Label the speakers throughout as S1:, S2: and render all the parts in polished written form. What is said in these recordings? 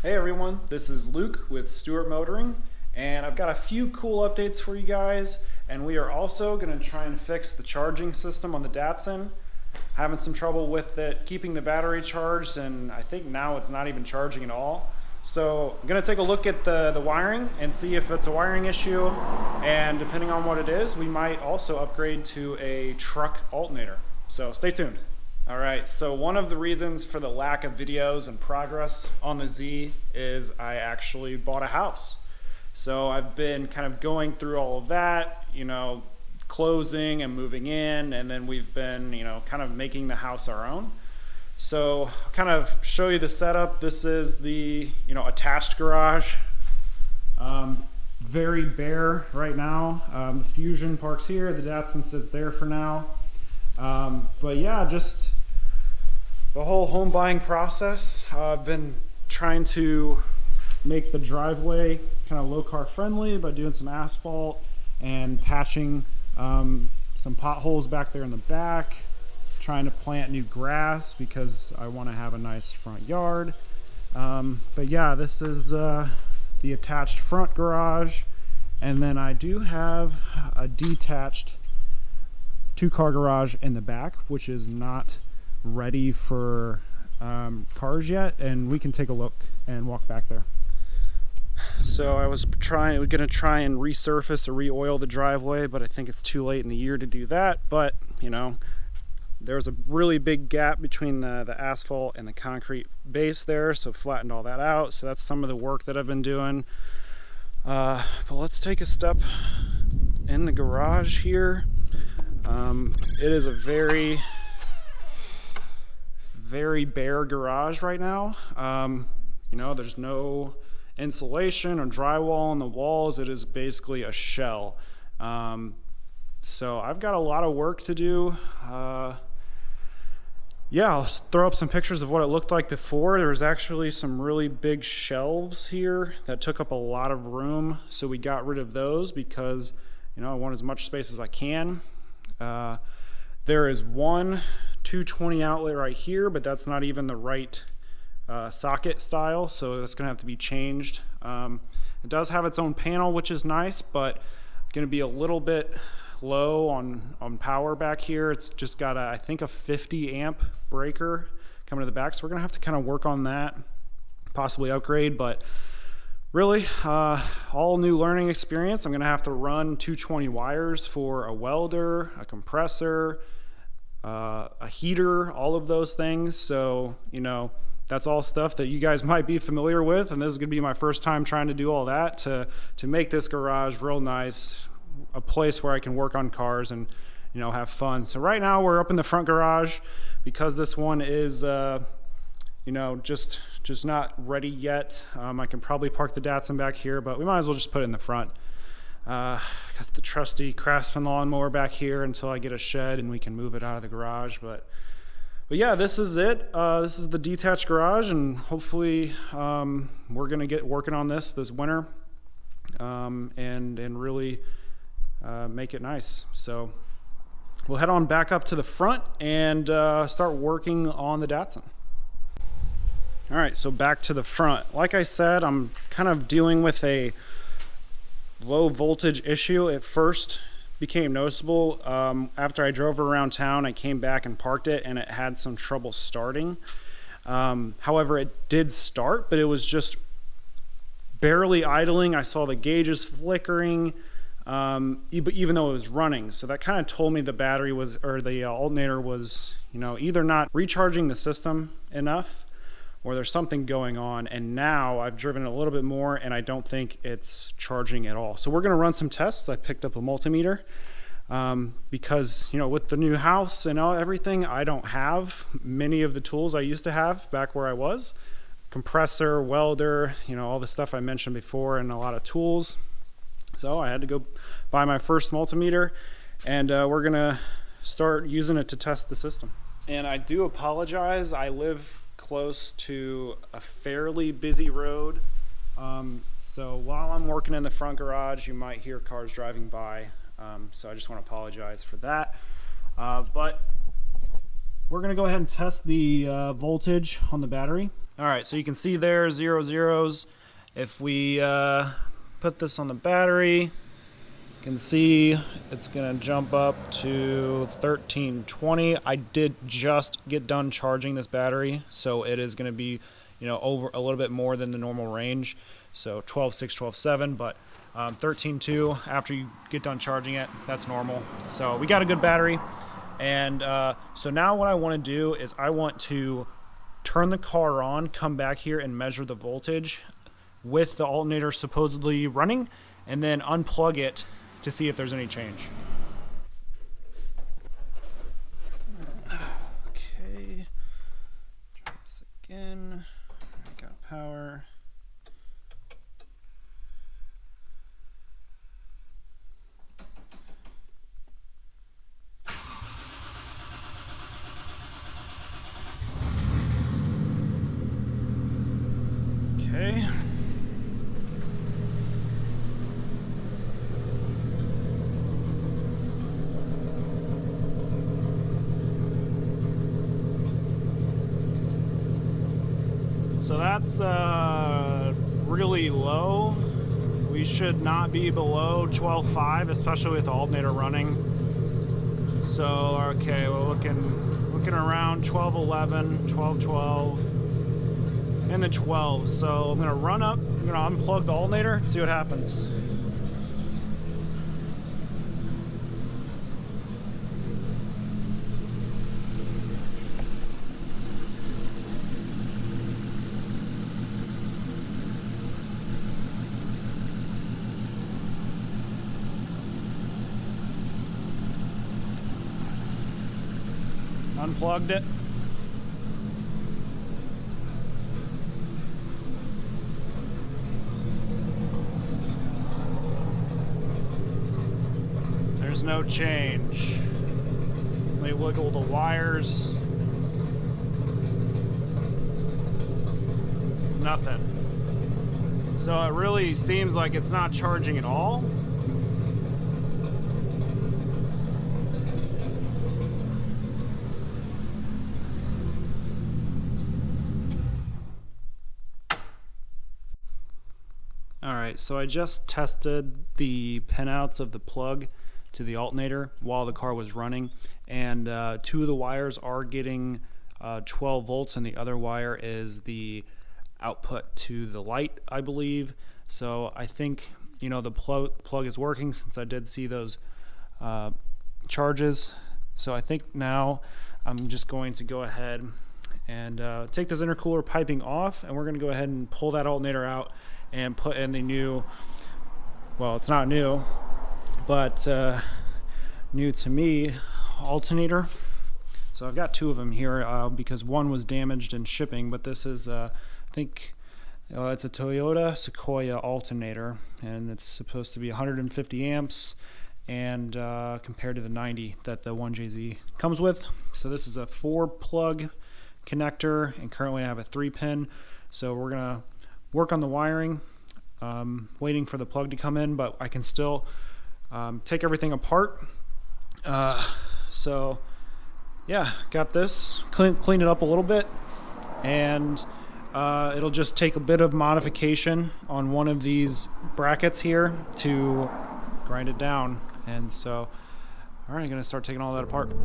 S1: Hey everyone, this is Luke with Stewart Motoring, and I've got a few cool updates for you guys, and we are also going to try and fix the charging system on the Datsun. Having some trouble with it keeping the battery charged, and I think now it's not even charging at all. So I'm going to take a look at the wiring and see if it's a wiring issue, and depending on what it is, we might also upgrade to a truck alternator. So stay tuned. All right, so one of the reasons for the lack of videos and progress on the Z is I actually bought a house. So I've been kind of going through all of that, closing and moving in, and then we've been, kind of making the house our own. So I'll kind of show you the setup. This is the, attached garage. Very bare right now. The Fusion parks here, the Datsun sits there for now. But yeah, just the whole home buying process. I've been trying to make the driveway kind of low car friendly by doing some asphalt and patching some potholes back there in the back, trying to plant new grass because I want to have a nice front yard. But yeah, this is the attached front garage, and then I do have a detached two-car garage in the back, which is not ready for cars yet, and we can take a look and walk back there. So we're gonna try and resurface or re-oil the driveway, but I think it's too late in the year to do that. But there's a really big gap between the asphalt and the concrete base there, so flattened all that out. So that's some of the work that I've been doing. But let's take a step in the garage here. It is a very bare garage right now. There's no insulation or drywall on the walls. It is basically a shell. So I've got a lot of work to do. Yeah, I'll throw up some pictures of what it looked like before. There was actually some really big shelves here that took up a lot of room, so we got rid of those because I want as much space as I can. There is one 220 outlet right here, but that's not even the right socket style, so that's gonna have to be changed. It does have its own panel, which is nice, but gonna be a little bit low on power back here. It's just got I think a 50 amp breaker coming to the back, so we're gonna have to kind of work on that, possibly upgrade. But really, all new learning experience. I'm gonna have to run 220 wires for a welder, a compressor, a heater, all of those things. So that's all stuff that you guys might be familiar with, and this is gonna be my first time trying to do all that to make this garage real nice, a place where I can work on cars and have fun. So right now we're up in the front garage because this one is just not ready yet. I can probably park the Datsun back here, but we might as well just put it in the front. Got the trusty Craftsman lawnmower back here until I get a shed and we can move it out of the garage. But yeah, this is it. This is the detached garage, and hopefully we're gonna get working on this winter and really make it nice. So we'll head on back up to the front and start working on the Datsun. All right, so back to the front. Like I said, I'm kind of dealing with a low voltage issue. It first became noticeable after I drove around town. I came back and parked it, and it had some trouble starting. However, it did start, but it was just barely idling. I saw the gauges flickering, even though it was running. So that kind of told me the battery was, or the alternator was, either not recharging the system enough, or there's something going on. And now I've driven it a little bit more, and I don't think it's charging at all. So we're gonna run some tests. I picked up a multimeter because with the new house and everything, I don't have many of the tools I used to have back where I was. Compressor, welder, all the stuff I mentioned before, and a lot of tools. So I had to go buy my first multimeter, and we're gonna start using it to test the system. And I do apologize. I live close to a fairly busy road, so while I'm working in the front garage, you might hear cars driving by, so I just want to apologize for that. But we're going to go ahead and test the voltage on the battery. All right, so you can see there 0 zeros. If we put this on the battery, you can see it's gonna jump up to 1320. I did just get done charging this battery, so it is gonna be, you know, over a little bit more than the normal range. So 12.6, 12.7, but 13.2 after you get done charging it, that's normal. So we got a good battery. And so now what I wanna do is I want to turn the car on, come back here and measure the voltage with the alternator supposedly running, and then unplug it to see if there's any change. Okay, try this again. I got power. Okay. So that's really low. We should not be below 12.5, especially with the alternator running. So okay, we're looking around 12.11, 12.12, and the 12. So I'm gonna run up, I'm gonna unplug the alternator, see what happens. Unplugged it. There's no change. Let me wiggle the wires. Nothing. So it really seems like it's not charging at all. Alright, so I just tested the pinouts of the plug to the alternator while the car was running, and 2 of the wires are getting 12 volts and the other wire is the output to the light, I believe. So I think, you know, the plug is working, since I did see those charges. So I think now I'm just going to go ahead and take this intercooler piping off, and we're going to go ahead and pull that alternator out and put in the new, well, it's not new, but new to me, alternator. So I've got 2 of them here because one was damaged in shipping, but this is, I think, it's a Toyota SEQUOIA alternator, and it's supposed to be 150 amps, and compared to the 90 that the 1JZ comes with. So this is a 4-plug connector, and currently I have a 3-pin. So we're gonna work on the wiring, waiting for the plug to come in, but I can still take everything apart. So yeah, got this, clean it up a little bit, and it'll just take a bit of modification on one of these brackets here to grind it down. And so, all right, I'm gonna start taking all that apart.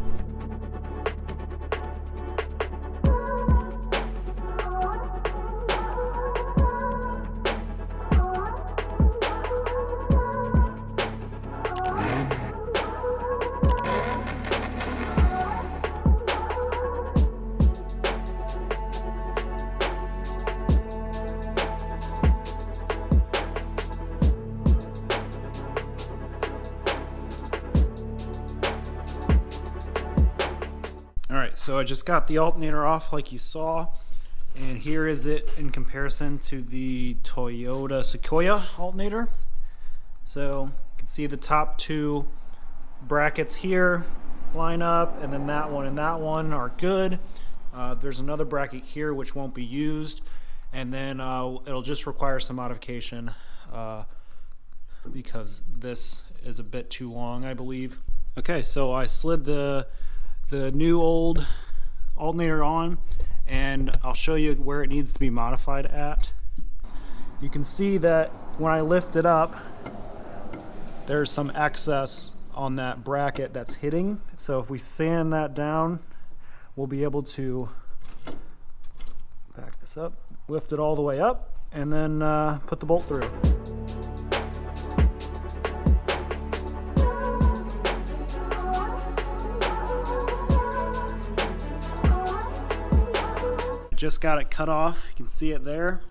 S1: Alright, so I just got the alternator off like you saw, and here is it in comparison to the Toyota SEQUOIA alternator. So you can see the top 2 brackets here line up, and then that one and that one are good. There's another bracket here which won't be used, and then it'll just require some modification because this is a bit too long, I believe. Okay, so I slid the new old alternator on, and I'll show you where it needs to be modified at. You can see that when I lift it up, there's some excess on that bracket that's hitting. So if we sand that down, we'll be able to back this up, lift it all the way up, and then put the bolt through. Just got it cut off. You can see it there.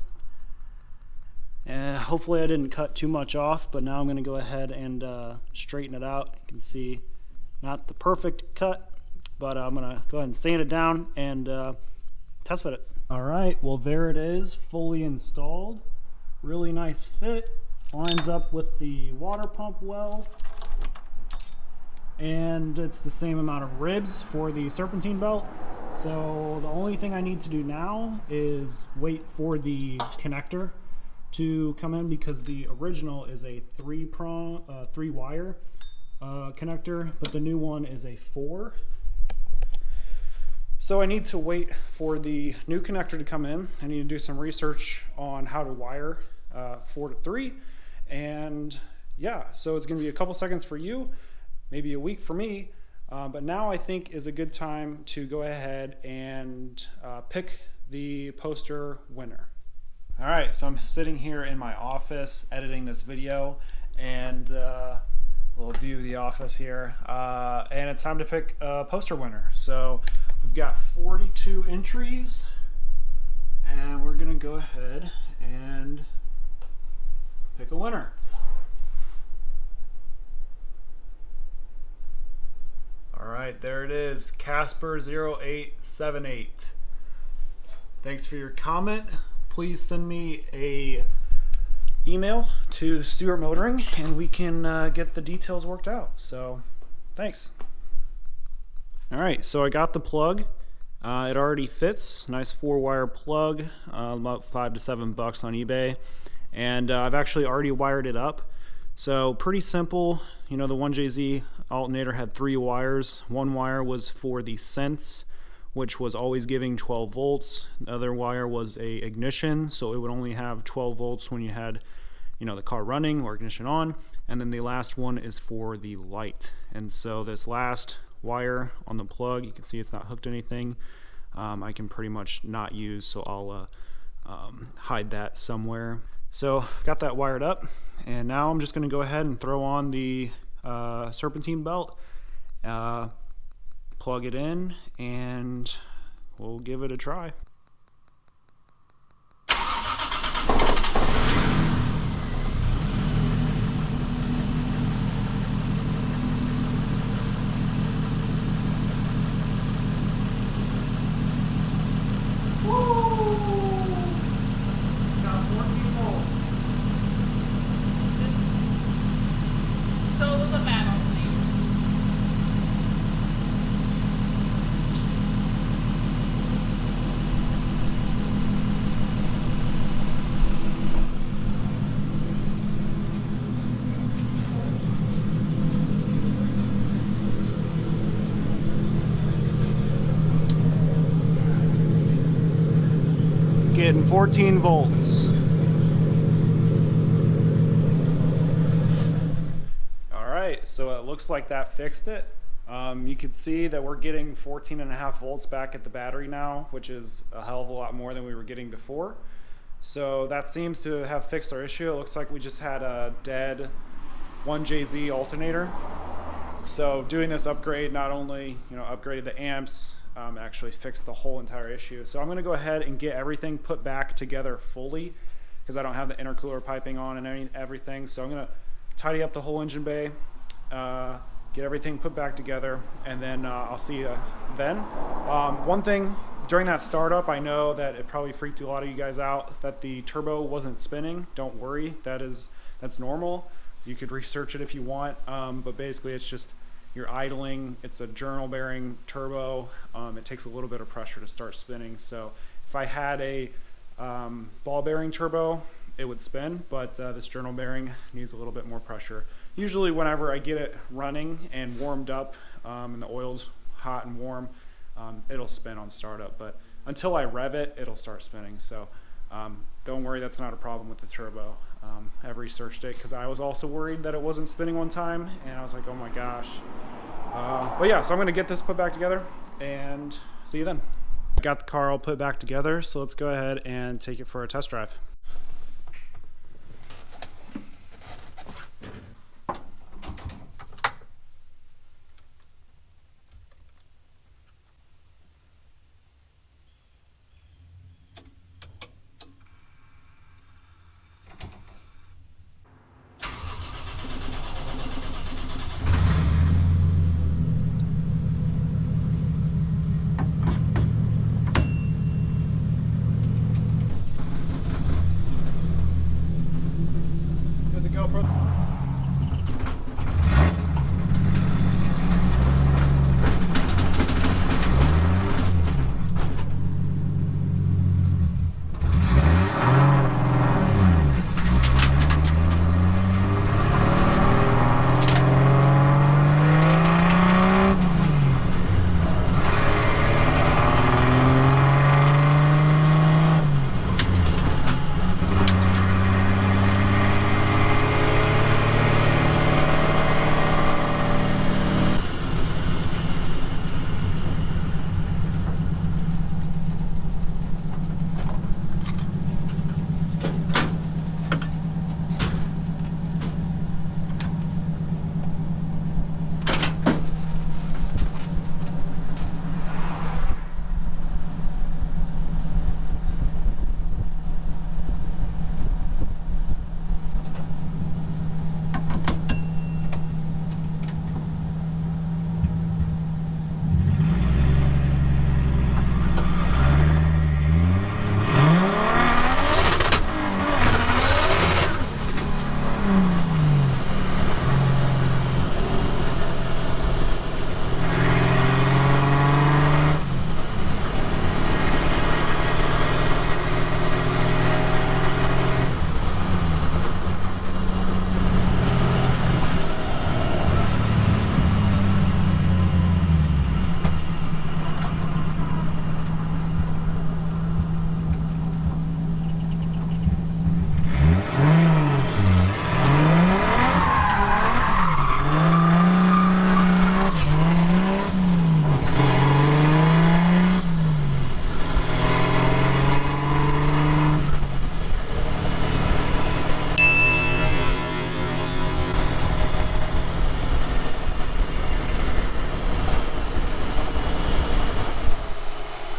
S1: And hopefully I didn't cut too much off, but now I'm going to go ahead and straighten it out. You can see not the perfect cut, but I'm going to go ahead and sand it down and test fit it. All right, well there it is, fully installed. Really nice fit. Lines up with the water pump well. And it's the same amount of ribs for the serpentine belt. So the only thing I need to do now is wait for the connector to come in, because the original is a three wire connector, but the new one is a 4. So I need to wait for the new connector to come in. I need to do some research on how to wire 4 to 3, and yeah, so it's going to be a couple seconds for you, maybe a week for me, but now I think is a good time to go ahead and pick the poster winner. All right, so I'm sitting here in my office editing this video, and we'll view the office here, and it's time to pick a poster winner. So we've got 42 entries, and we're gonna go ahead and pick a winner. All right, there it is, Casper0878. Thanks for your comment. Please send me a email to Stewart Motoring, and we can get the details worked out. So thanks. All right, so I got the plug. It already fits. Nice 4-wire plug, about $5 to $7 on eBay. And I've actually already wired it up. So pretty simple. You know, the 1JZ alternator had 3 wires. One wire was for the sense, which was always giving 12 volts. The other wire was a ignition, so it would only have 12 volts when you had, you know, the car running or ignition on. And then the last one is for the light. And so this last wire on the plug, you can see it's not hooked to anything. I can pretty much not use, so I'll hide that somewhere. So got that wired up, and now I'm just going to go ahead and throw on the serpentine belt, plug it in, and we'll give it a try. Getting 14 volts. All right, so it looks like that fixed it. You can see that we're getting 14.5 volts back at the battery now, which is a hell of a lot more than we were getting before. So that seems to have fixed our issue. It looks like we just had a dead 1JZ alternator. So doing this upgrade not only, you know, upgraded the amps, actually fixed the whole entire issue. So I'm going to go ahead and get everything put back together fully, because I don't have the intercooler piping on and everything. So I'm going to tidy up the whole engine bay, get everything put back together, and then I'll see you then. One thing during that startup, I know that it probably freaked a lot of you guys out that the turbo wasn't spinning. Don't worry, that's normal. You could research it if you want, but basically it's just you're idling. It's a journal bearing turbo. It takes a little bit of pressure to start spinning. So if I had a ball bearing turbo, it would spin, but this journal bearing needs a little bit more pressure. Usually whenever I get it running and warmed up and the oil's hot and warm, it'll spin on startup, but until I rev it, it'll start spinning. So don't worry, that's not a problem with the turbo. I've researched it because I was also worried that it wasn't spinning one time, and I was like, oh my gosh. But yeah, so I'm gonna get this put back together and see you then. Got the car all put back together, so let's go ahead and take it for a test drive.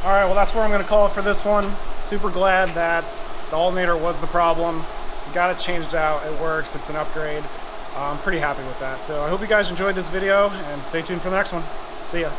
S1: All right, well, that's where I'm gonna call it for this one. Super glad that the alternator was the problem. Got it changed out, it works, it's an upgrade. I'm pretty happy with that. So I hope you guys enjoyed this video and stay tuned for the next one. See ya.